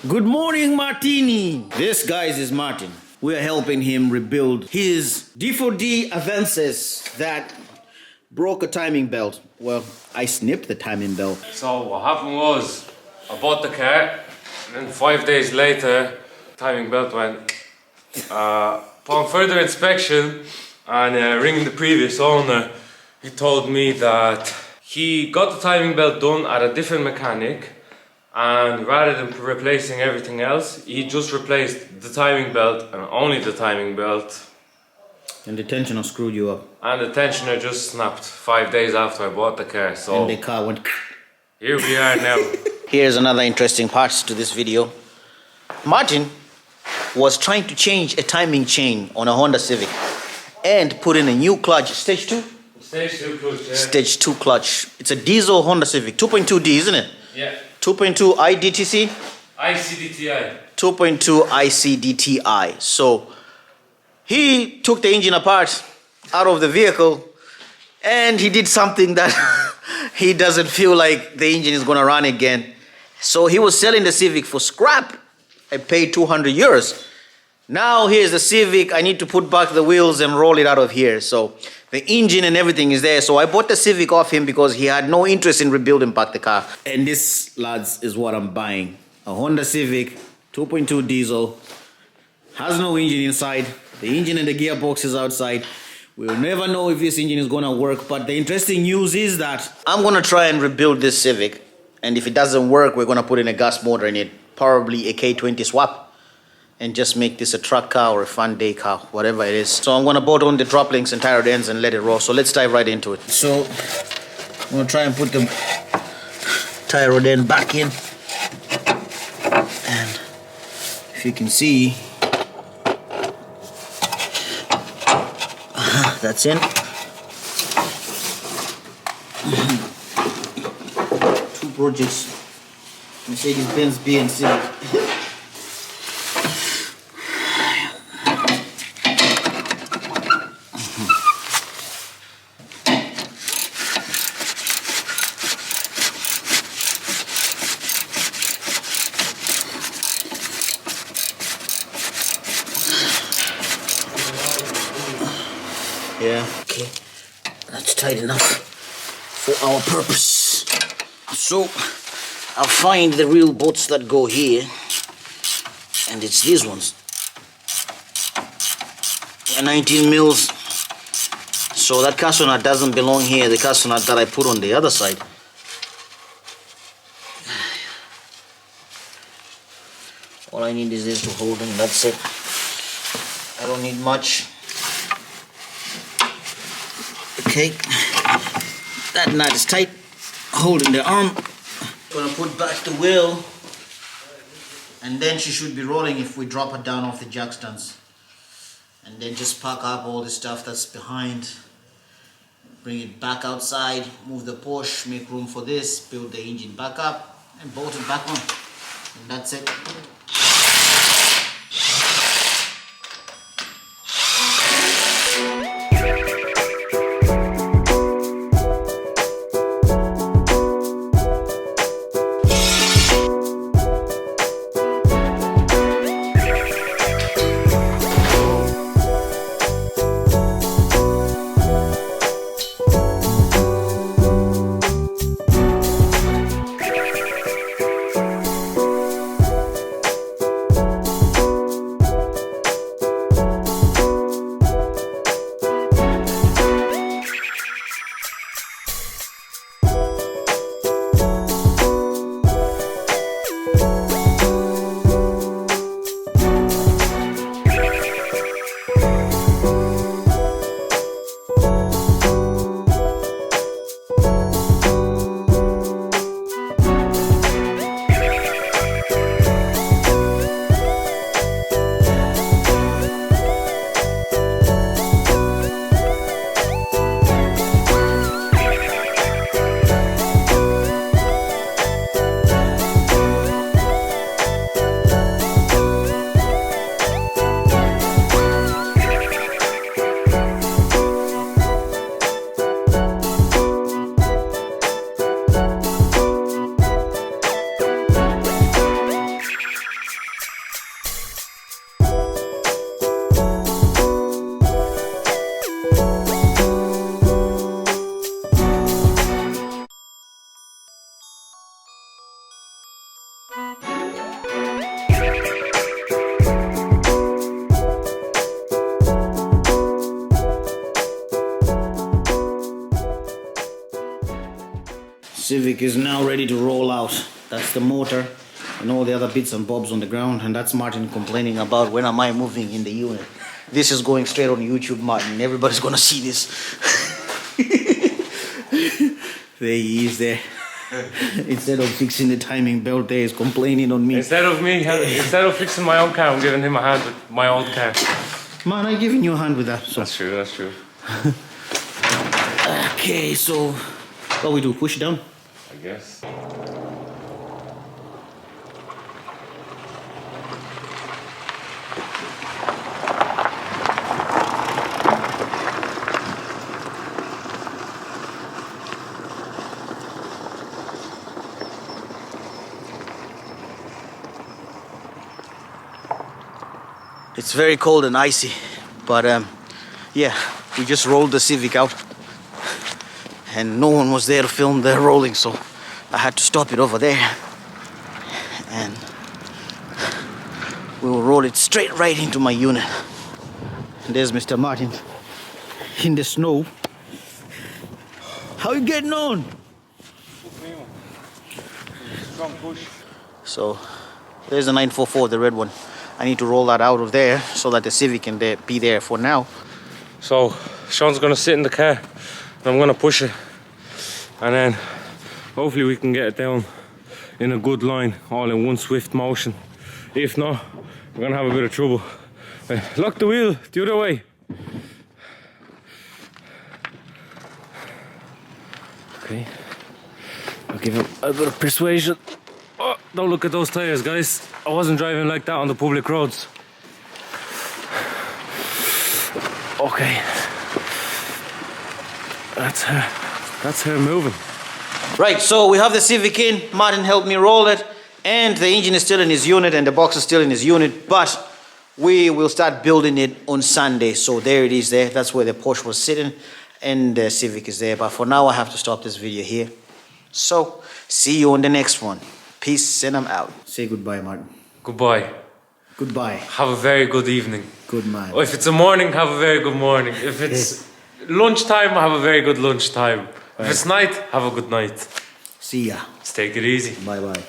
Good morning, Martini. This, guys, is Martin. We are helping him rebuild his D4D Avances that broke a timing belt. Well, I snipped the timing belt. So what happened was, I bought the car, and then 5 days later, timing belt went. Upon further inspection and ringing the previous owner, he told me that he got the timing belt done at a different mechanic, and rather than replacing everything else, he just replaced the timing belt and only the timing belt. And the tensioner screwed you up. And the tensioner just snapped 5 days after I bought the car. So And the car went... here we are now. Here's another interesting part to this video. Martin was trying to change a timing chain on a Honda Civic and put in a new clutch. Stage 2? Stage 2 clutch, yeah. Stage 2 clutch. It's a diesel Honda Civic. 2.2D, isn't it? Yeah. 2.2 IDTC? ICDTI. 2.2 ICDTI. So he took the engine apart out of the vehicle and he did something that he doesn't feel like the engine is going to run again. So he was selling the Civic for scrap. I paid 200 euros. Now here's the Civic. I need to put back the wheels and roll it out of here. So the engine and everything is there. So I bought the Civic off him because he had no interest in rebuilding back the car. And this, lads, is what I'm buying. A Honda Civic, 2.2 diesel. Has no engine inside. The engine and the gearbox is outside. We'll never know if this engine is going to work. But the interesting news is that I'm going to try and rebuild this Civic. And if it doesn't work, we're going to put in a gas motor in it. Probably a K20 swap. And just make this a truck car or a fun day car, whatever it is. So I'm going to bolt on the drop links and tie rod ends and let it roll. So let's dive right into it. So I'm going to try and put the tie rod end back in. And if you can see, that's in. Two projects, Mercedes-Benz B and Civic. Yeah, okay, that's tight enough for our purpose. So I'll find the real bolts that go here, and it's these ones. They're 19 mils. So that castle nut doesn't belong here, the castle nut that I put on the other side. All I need is this to hold, and that's it. I don't need much. Okay, that nut is tight, holding the arm. Gonna put back the wheel, and then she should be rolling if we drop it down off the jack stands. And then just pack up all the stuff that's behind, bring it back outside, move the Porsche, make room for this, build the engine back up, and bolt it back on. And that's it. Civic is now ready to roll out. That's the motor and all the other bits and bobs on the ground, and that's Martin complaining about when am I moving in the unit. This is going straight on YouTube, Martin. Everybody's gonna see this. There he is there. Instead of fixing the timing belt there, he's complaining on me. Instead of fixing my own car, I'm giving him a hand with my old car. Man, I'm giving you a hand with that. So. That's true. Okay, so what we do? Push it down? I guess. It's very cold and icy, but yeah, we just rolled the Civic out and no one was there to film the rolling, so I had to stop it over there and we will roll it straight right into my unit. And there's Mr. Martin in the snow. How you getting on? Strong push. So there's the 944, the red one. I need to roll that out of there so that the Civic can be there for now. So Sean's gonna sit in the car and I'm gonna push it, and then hopefully we can get it down in a good line, all in one swift motion. If not, we're gonna have a bit of trouble. Lock the wheel the other way. Okay, I'll give him a bit of persuasion. Oh, don't look at those tires, guys. I wasn't driving like that on the public roads. Okay. That's her moving. Right, so we have the Civic in. Martin helped me roll it, and the engine is still in his unit and the box is still in his unit, but we will start building it on Sunday. So there it is there. That's where the Porsche was sitting and the Civic is there. But for now, I have to stop this video here. So see you on the next one. Peace and I'm out. Say goodbye, Martin. Goodbye. Goodbye. Have a very good evening. Good man. Or if it's a morning, have a very good morning. If it's lunchtime, have a very good lunchtime. If it's night, have a good night. See ya. Let's take it easy. Bye bye.